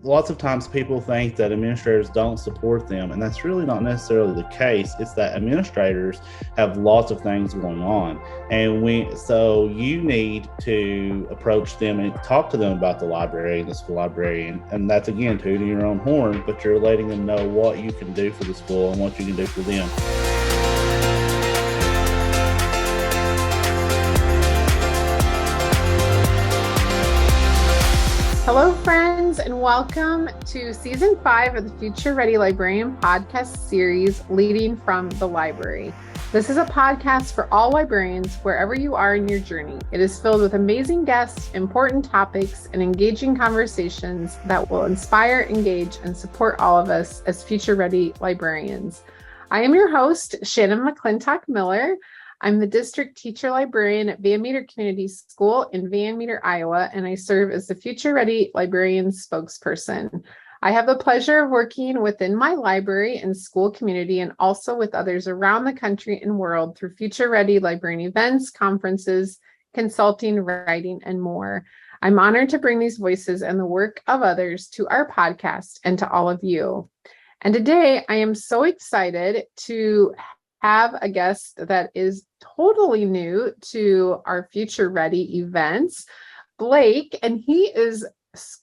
lots of times people think that administrators don't support them, and that's really not necessarily the case. It's that administrators have lots of things going on, and so you need to approach them and talk to them about the library and the school librarian. And that's, again, tooting your own horn, but you're letting them know what you can do for the school and what you can do for them. Hello, friends, and welcome to Season 5 of the Future Ready Librarian podcast series, Leading from the Library. This is a podcast for all librarians, wherever you are in your journey. It is filled with amazing guests, important topics, and engaging conversations that will inspire, engage, and support all of us as Future Ready librarians. I am your host, Shannon McClintock Miller. I'm the district teacher librarian at Van Meter Community School in Van Meter, Iowa, and I serve as the Future Ready Librarian spokesperson. I have the pleasure of working within my library and school community and also with others around the country and world through Future Ready librarian events, conferences, consulting, writing, and more. I'm honored to bring these voices and the work of others to our podcast and to all of you. And today I am so excited to have a guest that is totally new to our Future Ready events, Blake, and he is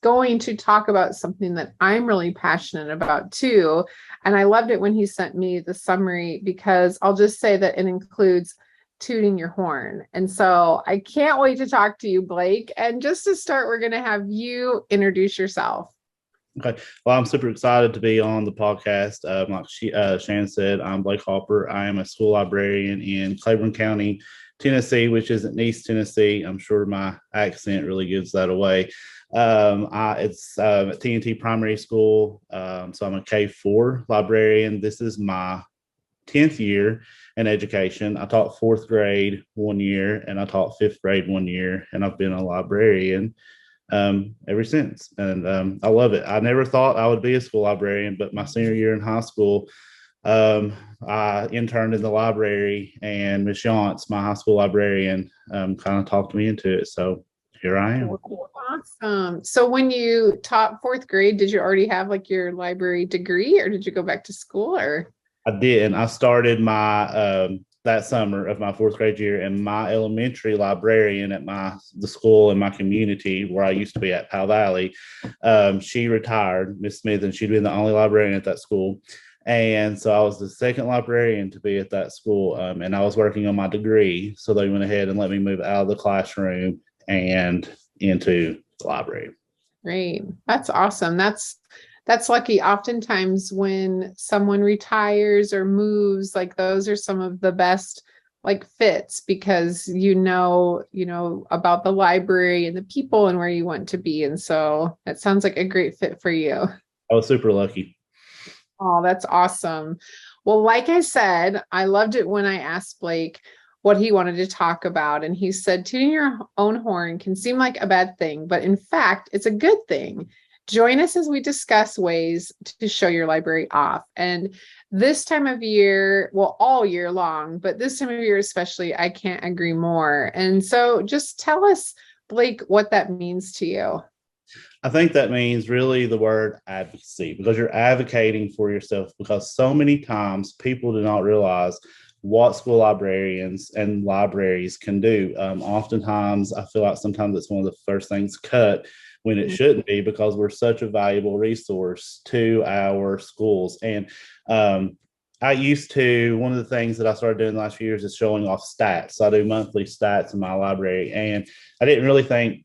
going to talk about something that I'm really passionate about too. And I loved it when he sent me the summary, because I'll just say that it includes tooting your horn. And so I can't wait to talk to you, Blake. And just to start, we're going to have you introduce yourself. Okay. Well, I'm super excited to be on the podcast. Like Shannon said, I'm Blake Hopper. I am a school librarian in Claiborne County, Tennessee, which isn't East Tennessee. I'm sure my accent really gives that away. It's at T&T Primary School. So I'm a K-4 librarian. This is my 10th year in education. I taught 4th grade 1 year, and I taught 5th grade 1 year, and I've been a librarian ever since. And I love it. I never thought I would be a school librarian, but my senior year in high school, I interned in the library, and Miss Yance, my high school librarian, kind of talked me into it. So here I am. Awesome. So when you taught 4th grade, did you already have like your library degree, or did you go back to school? Or I did, and I started my that summer of my 4th grade year, and my elementary librarian at the school in my community where I used to be at Powell Valley, she retired, Miss Smith, and she'd been the only librarian at that school. And so I was the second librarian to be at that school, and I was working on my degree. So they went ahead and let me move out of the classroom and into the library. Great. That's awesome. That's lucky. Oftentimes when someone retires or moves, like those are some of the best like fits, because you know about the library and the people and where you want to be. And so that sounds like a great fit for you. I was super lucky. Oh, that's awesome. Well, like I said, I loved it when I asked Blake what he wanted to talk about. And he said, tooting your own horn can seem like a bad thing, but in fact, it's a good thing. Join us as we discuss ways to show your library off. And this time of year, well, all year long, but this time of year especially, I can't agree more. And so just tell us, Blake, what that means to you. I think that means really the word advocacy, because you're advocating for yourself, because so many times people do not realize what school librarians and libraries can do. Oftentimes, I feel like sometimes it's one of the first things cut when it shouldn't be, because we're such a valuable resource to our schools. And one of the things that I started doing the last few years is showing off stats. So I do monthly stats in my library, and I didn't really think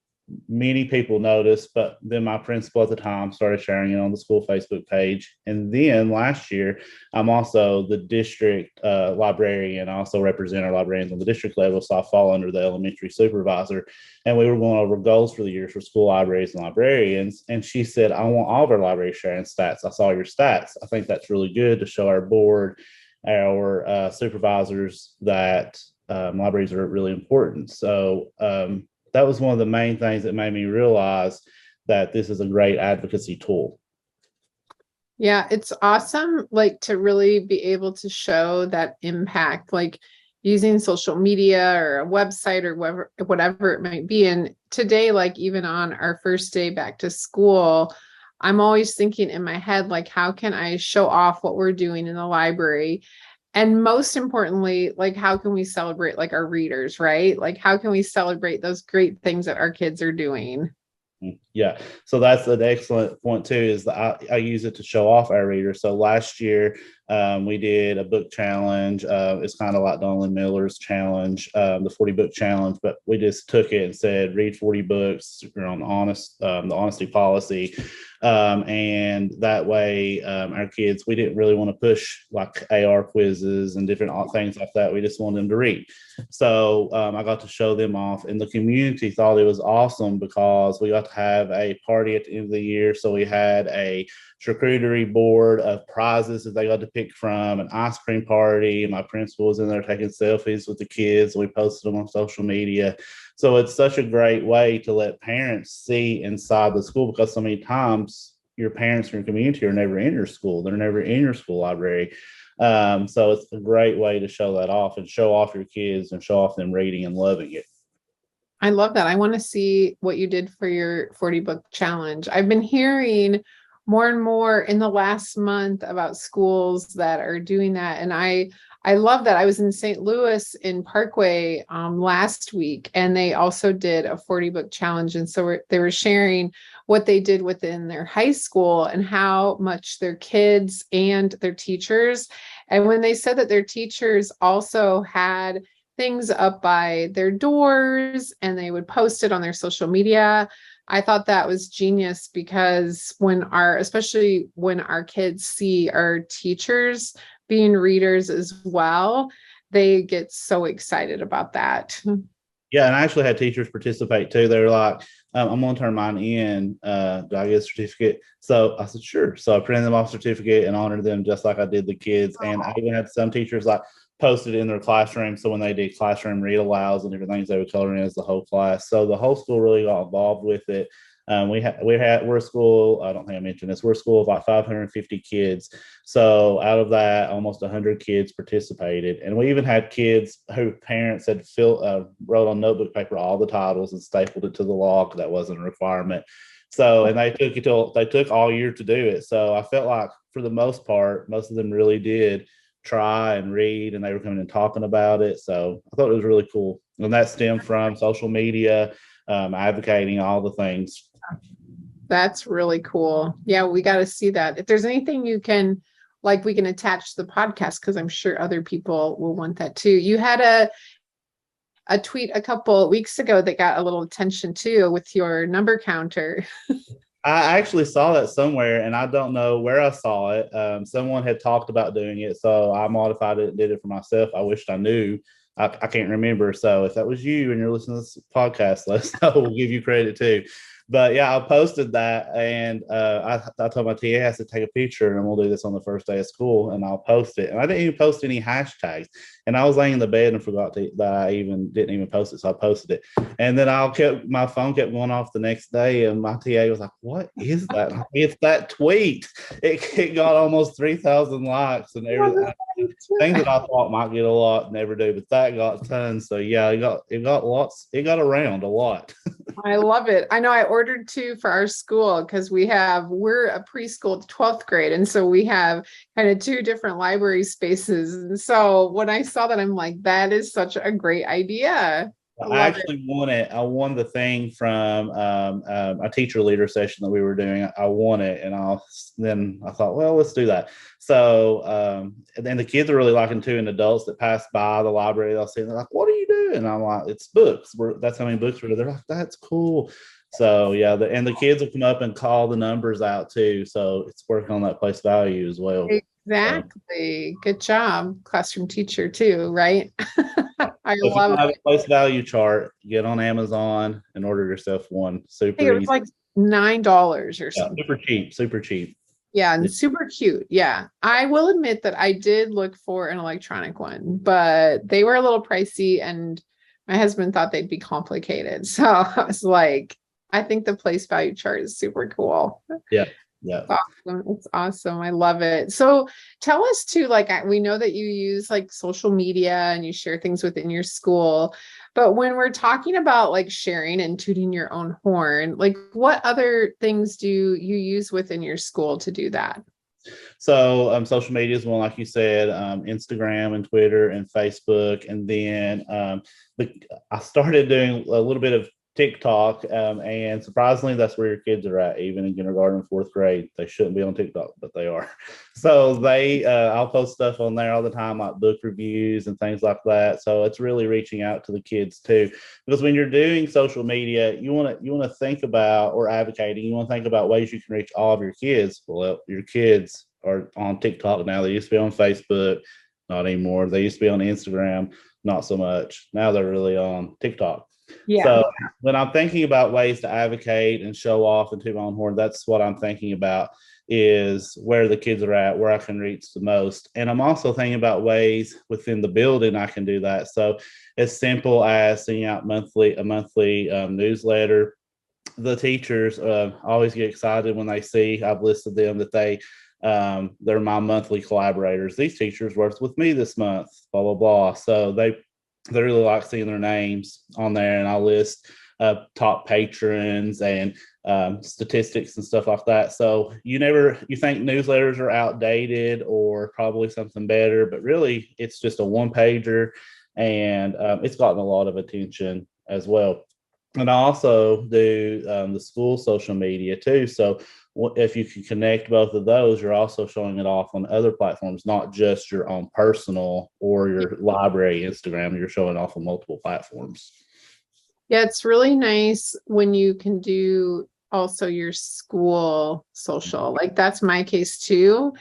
many people noticed, but then my principal at the time started sharing it on the school Facebook page. And then last year, I'm also the district librarian. I also represent our librarians on the district level, so I fall under the elementary supervisor. And we were going over goals for the year for school libraries and librarians. And she said, I want all of our libraries sharing stats. I saw your stats. I think that's really good to show our board, our supervisors, that libraries are really important. So that was one of the main things that made me realize that this is a great advocacy tool. Yeah, it's awesome, like to really be able to show that impact, like using social media or a website or whatever it might be. And today, like even on our first day back to school, I'm always thinking in my head, like, how can I show off what we're doing in the library? And most importantly, like, how can we celebrate like our readers, right? Like, how can we celebrate those great things that our kids are doing? Yeah, so that's an excellent point too. Is that I use it to show off our readers. So last year we did a book challenge. It's kind of like Donald Miller's challenge, the 40 book challenge, but we just took it and said read 40 books. You're on the honesty policy, and that way our kids, we didn't really want to push like AR quizzes and different things like that. We just wanted them to read. So I got to show them off, and the community thought it was awesome because we got to have a party at the end of the year. So we had a charcuterie board of prizes that they got to pick from, an ice cream party. My principal was in there taking selfies with the kids. We posted them on social media. So it's such a great way to let parents see inside the school, because so many times your parents in your community are never in your school. They're never in your school library. So it's a great way to show that off and show off your kids and show off them reading and loving it. I love that. I want to see what you did for your 40 book challenge. I've been hearing more and more in the last month about schools that are doing that. And I love that. I was in St. Louis in Parkway last week, and they also did a 40 book challenge. And so they were sharing what they did within their high school and how much their kids and their teachers. And when they said that their teachers also had things up by their doors and they would post it on their social media, I thought that was genius, because especially when our kids see our teachers being readers as well, they get so excited about that. Yeah, and I actually had teachers participate too. They were like, I'm going to turn mine in. Do I get a certificate? So I said, sure. So I printed them off certificate and honored them just like I did the kids. And I even had some teachers like posted in their classroom. So when they did classroom read alouds and different things, they would color in as the whole class. So the whole school really got involved with it. We're a school, I don't think I mentioned this, we're a school of like 550 kids. So out of that, almost 100 kids participated. And we even had kids who parents had wrote on notebook paper all the titles and stapled it to the log. That wasn't a requirement. So, and they took all year to do it. So I felt like for the most part, most of them really did try and read, and they were coming and talking about it. So I thought it was really cool. And that stemmed from social media, advocating, all the things. That's really cool. Yeah, we got to see that. If there's anything you can, like, we can attach to the podcast, because I'm sure other people will want that too. You had a tweet a couple of weeks ago that got a little attention too, with your number counter. I actually saw that somewhere, and I don't know where I saw it. Someone had talked about doing it, so I modified it and did it for myself. I wished I knew. I can't remember. So if that was you and you're listening to this podcast, let us know. We'll give you credit too. But yeah, I posted that, and I told my TA, I said, take a picture, and we'll do this on the first day of school, and I'll post it. And I didn't even post any hashtags. And I was laying in the bed and forgot that I didn't even post it, so I posted it. And then my phone kept going off the next day, and my TA was like, "What is that?" It's that tweet. It got almost 3,000 likes and everything. Things that I thought might get a lot never do, but that got tons. So yeah, it got lots. It got around a lot. I love it. I know I ordered 2 for our school, because we're a preschool to 12th grade. And so we have kind of 2 different library spaces. And so when I saw that, I'm like, that is such a great idea. I actually won it. I won the thing from a teacher leader session that we were doing. I won it, and then I thought, well, let's do that. So, and then the kids are really liking too, and adults that pass by the library, they'll see, and they're like, "What are you doing?" And I'm like, "It's books." That's how many books we're. They're like, "That's cool." So yeah, and the kids will come up and call the numbers out too. So it's working on that place value as well. Exactly. Good job, classroom teacher too, right? I If love you have it. a place value chart, get on Amazon and order yourself one. Super It was easy. like $9 or something. Super cheap. Yeah, and super cute. Yeah. I will admit that I did look for an electronic one, but they were a little pricey, and my husband thought they'd be complicated. So I was like, I think the place value chart is super cool. Yeah. Yeah. It's awesome. I love it. So tell us too, like, we know that you use like social media and you share things within your school. But when we're talking about like sharing and tooting your own horn, like what other things do you use within your school to do that? So social media is one, like you said, Instagram and Twitter and Facebook. And then I started doing a little bit of TikTok. And surprisingly, that's where your kids are at, even in kindergarten and fourth grade. They shouldn't be on TikTok, but they are. So I'll post stuff on there all the time, like book reviews and things like that. So it's really reaching out to the kids too, because when you're doing social media, you want to think about, or advocating, you want to think about ways you can reach all of your kids. Well, your kids are on TikTok now. They used to be on Facebook, not anymore. They used to be on Instagram, not so much. Now they're really on TikTok. Yeah. So when I'm thinking about ways to advocate and show off and toot my own horn, that's what I'm thinking about, is where the kids are at, where I can reach the most. And I'm also thinking about ways within the building I can do that. So as simple as sending out a monthly newsletter. The teachers always get excited when they see I've listed them, that they're my monthly collaborators. These teachers worked with me this month, blah, blah, blah. So they really like seeing their names on there, and I'll list top patrons and statistics and stuff like that. So you think newsletters are outdated or probably something better, but really it's just a one pager, and it's gotten a lot of attention as well. And I also do the school social media too. So if you can connect both of those, you're also showing it off on other platforms, not just your own personal or your library Instagram. You're showing off on multiple platforms. Yeah, it's really nice when you can do also your school social. Like that's my case too.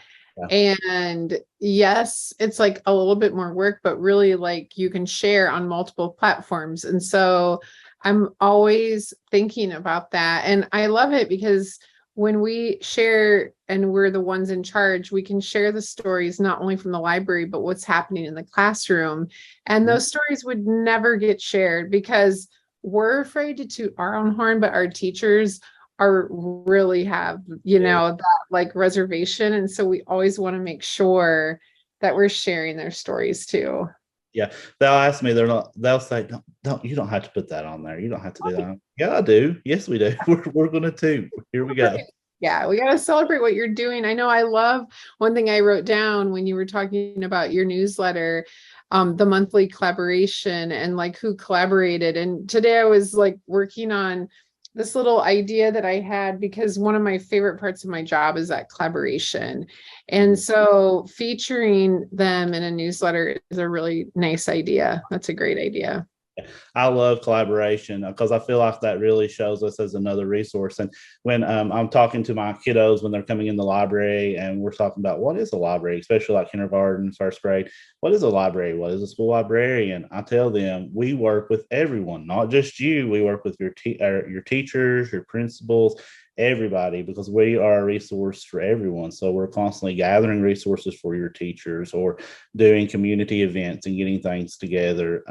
Yeah. And yes, it's like a little bit more work, but really like you can share on multiple platforms. And so I'm always thinking about that. And I love it because when we share and we're the ones in charge, we can share the stories not only from the library, but what's happening in the classroom. And those stories would never get shared because we're afraid to toot our own horn, but our teachers are really have, that like reservation. And so we always want to make sure that we're sharing their stories too. Yeah, they'll ask me, they'll say, don't you don't have to put that on there. You don't have to do that. Yeah, I do. Yes, we do. We're going to toot. Here we go. Yeah, we got to celebrate what you're doing. I know I love one thing I wrote down when you were talking about your newsletter, the monthly collaboration and like who collaborated. And today I was like working on this little idea that I had because one of my favorite parts of my job is that collaboration. And so featuring them in a newsletter is a really nice idea. That's a great idea. I love collaboration because I feel like that really shows us as another resource. And when I'm talking to my kiddos when they're coming in the library and we're talking about what is a library, especially like kindergarten, first grade, what is a library? What is a school librarian? I tell them we work with everyone, not just you. We work with your teachers, your principals, everybody, because we are a resource for everyone. So we're constantly gathering resources for your teachers or doing community events and getting things together.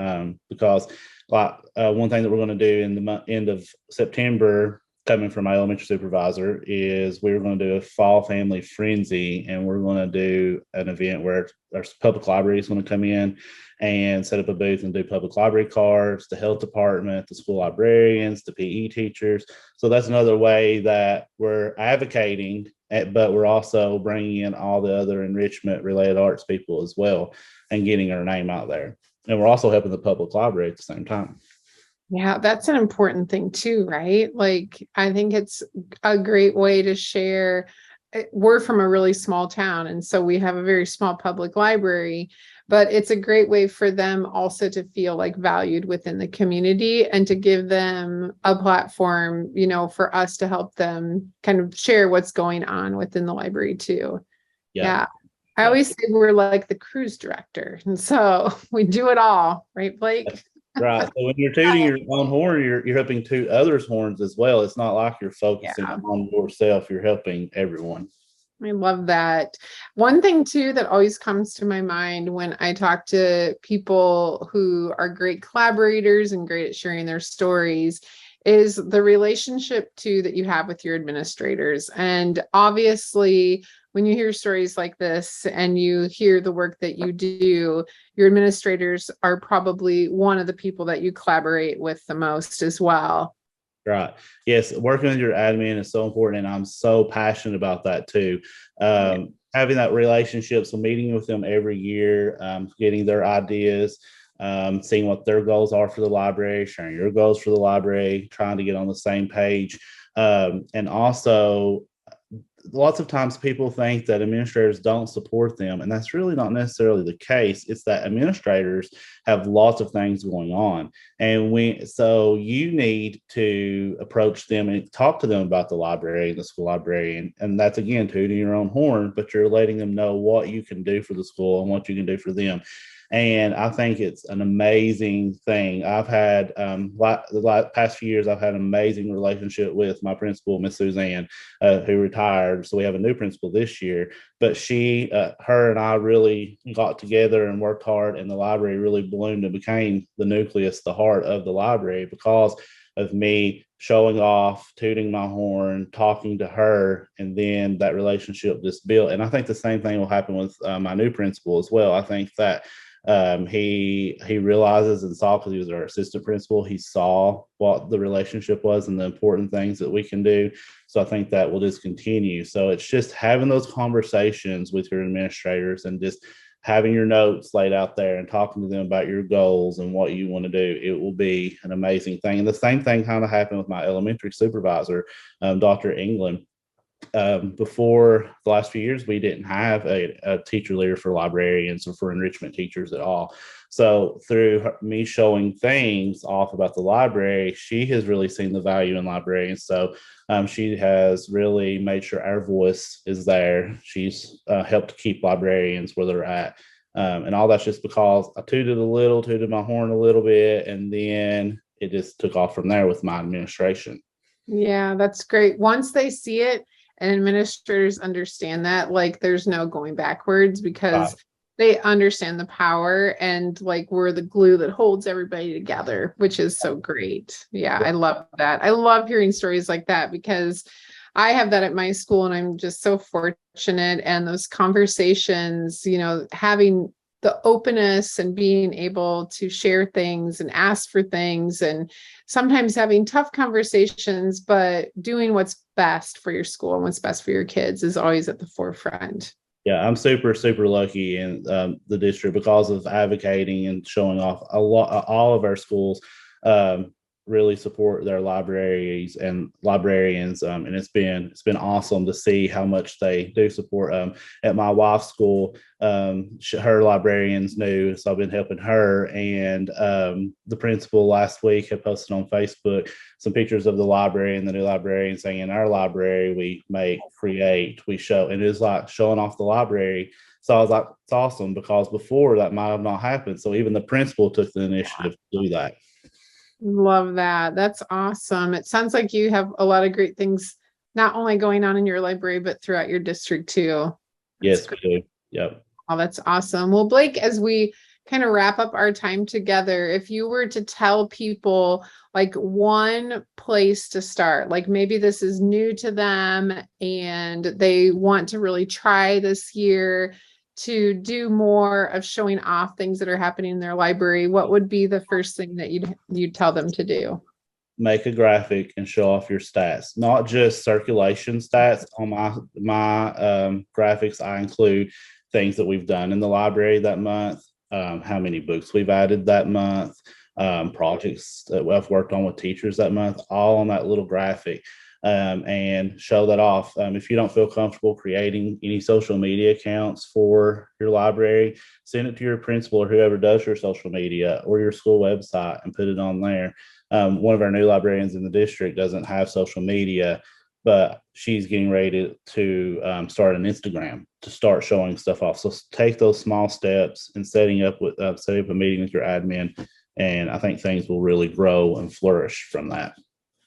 Because like one thing that we're going to do in the end of September, coming from my elementary supervisor, is we're going to do a fall family frenzy, and we're going to do an event where our public library is going to come in and set up a booth and do public library cards, the health department, the school librarians, the PE teachers. So that's another way that we're advocating, but we're also bringing in all the other enrichment related arts people as well and getting our name out there. And we're also helping the public library at the same time. Yeah, that's an important thing too, right? Like, I think it's a great way to share. We're from a really small town, and so we have a very small public library, but it's a great way for them also to feel like valued within the community and to give them a platform, for us to help them kind of share what's going on within the library too. Yeah. I always say we're like the cruise director, and so we do it all, right, Blake? Right. So when you're tooting your own horn, you're helping toot others' horns as well. It's not like you're focusing on yourself. You're helping everyone. I love that. One thing too that always comes to my mind when I talk to people who are great collaborators and great at sharing their stories is the relationship too that you have with your administrators. And obviously when you hear stories like this and you hear the work that you do, your administrators are probably one of the people that you collaborate with the most as well. Right. Yes. Working with your admin is so important. And I'm so passionate about that too. Having that relationship. So meeting with them every year, getting their ideas, seeing what their goals are for the library, sharing your goals for the library, trying to get on the same page. And also, lots of times people think that administrators don't support them, and that's really not necessarily the case. It's that administrators have lots of things going on, and so you need to approach them and talk to them about the library and the school librarian. And that's, again, tooting your own horn, but you're letting them know what you can do for the school and what you can do for them. And I think it's an amazing thing. I've had the past few years, I've had an amazing relationship with my principal, Miss Suzanne, who retired. So we have a new principal this year. But her and I really got together and worked hard, and the library really bloomed and became the nucleus, the heart of the library, because of me showing off, tooting my horn, talking to her, and then that relationship just built. And I think the same thing will happen with my new principal as well. I think that he realizes and saw, because he was our assistant principal, he saw what the relationship was and the important things that we can do. So I think that will just continue. So it's just having those conversations with your administrators and just having your notes laid out there and talking to them about your goals and what you want to do. It will be an amazing thing. And the same thing kind of happened with my elementary supervisor, Dr. England. Before the last few years, we didn't have a teacher leader for librarians or for enrichment teachers at all. So through me showing things off about the library, she has really seen the value in librarians. So she has really made sure our voice is there. She's helped keep librarians where they're at. And all that's just because I tooted my horn a little bit, and then it just took off from there with my administration. Yeah, that's great. Once they see it, and administrators understand that, like, there's no going backwards, because they understand the power, and like, we're the glue that holds everybody together, which is so great. Yeah, I love that. I love hearing stories like that, because I have that at my school, and I'm just so fortunate. And those conversations, having the openness and being able to share things and ask for things, and sometimes having tough conversations, but doing what's best for your school and what's best for your kids is always at the forefront. Yeah, I'm super, super lucky in the district because of advocating and showing off. All of our schools really support their libraries and librarians, and it's been awesome to see how much they do support. At my wife's school, her librarian's new, so I've been helping her. And the principal last week had posted on Facebook some pictures of the library and the new librarian, saying, in our library we make, create, we show, and it was like showing off the library. So I was like, it's awesome, because before that might have not happened. So even the principal took the initiative to do that. Love that. That's awesome. It sounds like you have a lot of great things, not only going on in your library, but throughout your district too. Yes, we do. Yep. Oh, that's awesome. Well, Blake, as we kind of wrap up our time together, if you were to tell people like one place to start, like maybe this is new to them and they want to really try this year to do more of showing off things that are happening in their library, what would be the first thing that you'd tell them to do? Make a graphic and show off your stats, not just circulation stats. On my graphics, I include things that we've done in the library that month, how many books we've added that month, projects that I've worked on with teachers that month, all on that little graphic. And show that off. If you don't feel comfortable creating any social media accounts for your library, send it to your principal or whoever does your social media, or your school website, and put it on there. One of our new librarians in the district doesn't have social media, but she's getting ready to start an Instagram to start showing stuff off. So take those small steps and setting up a meeting with your admin, and I think things will really grow and flourish from that.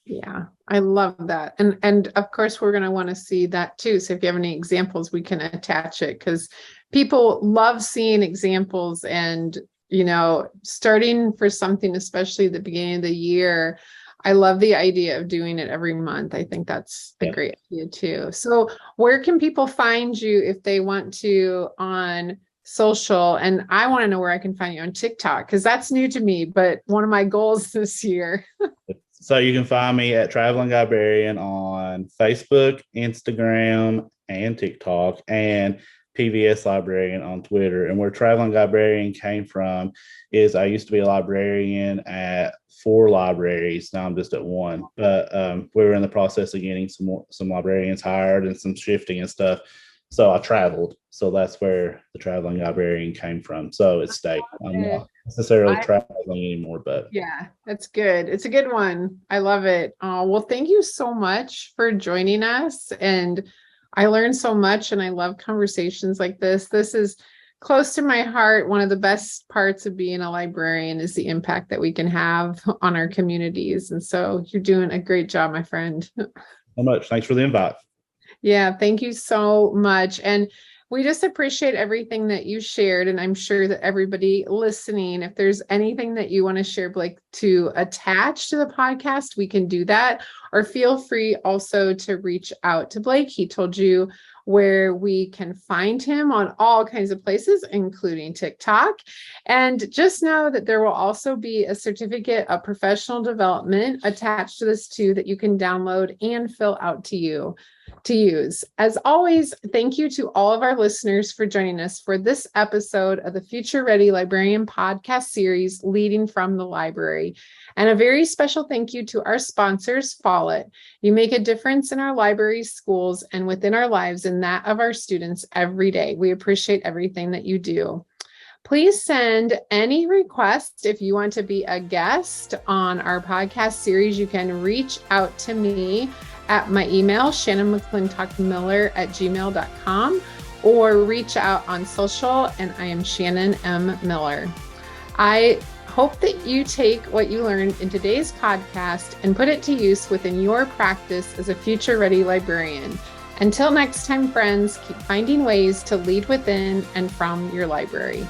Yeah, I love that. And of course, we're going to want to see that too. So if you have any examples, we can attach it, because people love seeing examples. And, starting for something, especially at the beginning of the year, I love the idea of doing it every month. I think that's a great idea too. So where can people find you if they want to on social? And I want to know where I can find you on TikTok, because that's new to me, but one of my goals this year. So you can find me at Traveling Librarian on Facebook, Instagram, and TikTok, and PVS Librarian on Twitter. And where Traveling Librarian came from is I used to be a librarian at 4 libraries. Now I'm just at 1. But we were in the process of getting some librarians hired and some shifting and stuff. So I traveled. So that's where the Traveling Librarian came from. So it stayed. I'm not necessarily traveling anymore, but yeah, that's good. It's a good one. I love it. Well, thank you so much for joining us. And I learned so much, and I love conversations like this. This is close to my heart. One of the best parts of being a librarian is the impact that we can have on our communities. And so you're doing a great job, my friend. So much. Thanks for the invite. Yeah, thank you so much. And we just appreciate everything that you shared. And I'm sure that everybody listening, if there's anything that you want to share, Blake, to attach to the podcast, we can do that. Or feel free also to reach out to Blake. He told you where we can find him on all kinds of places, including TikTok. And just know that there will also be a certificate of professional development attached to this too, that you can download and fill out to use. As always, thank you to all of our listeners for joining us for this episode of the Future Ready Librarian podcast series, Leading from the Library. And a very special thank you to our sponsors, Follett. You make a difference in our libraries, schools, and within our lives and that of our students every day. We appreciate everything that you do. Please send any requests. If you want to be a guest on our podcast series, you can reach out to me at my email, ShannonMcClintockMiller@gmail.com, or reach out on social, and I am Shannon M. Miller. I hope that you take what you learned in today's podcast and put it to use within your practice as a future-ready librarian. Until next time, friends, keep finding ways to lead within and from your library.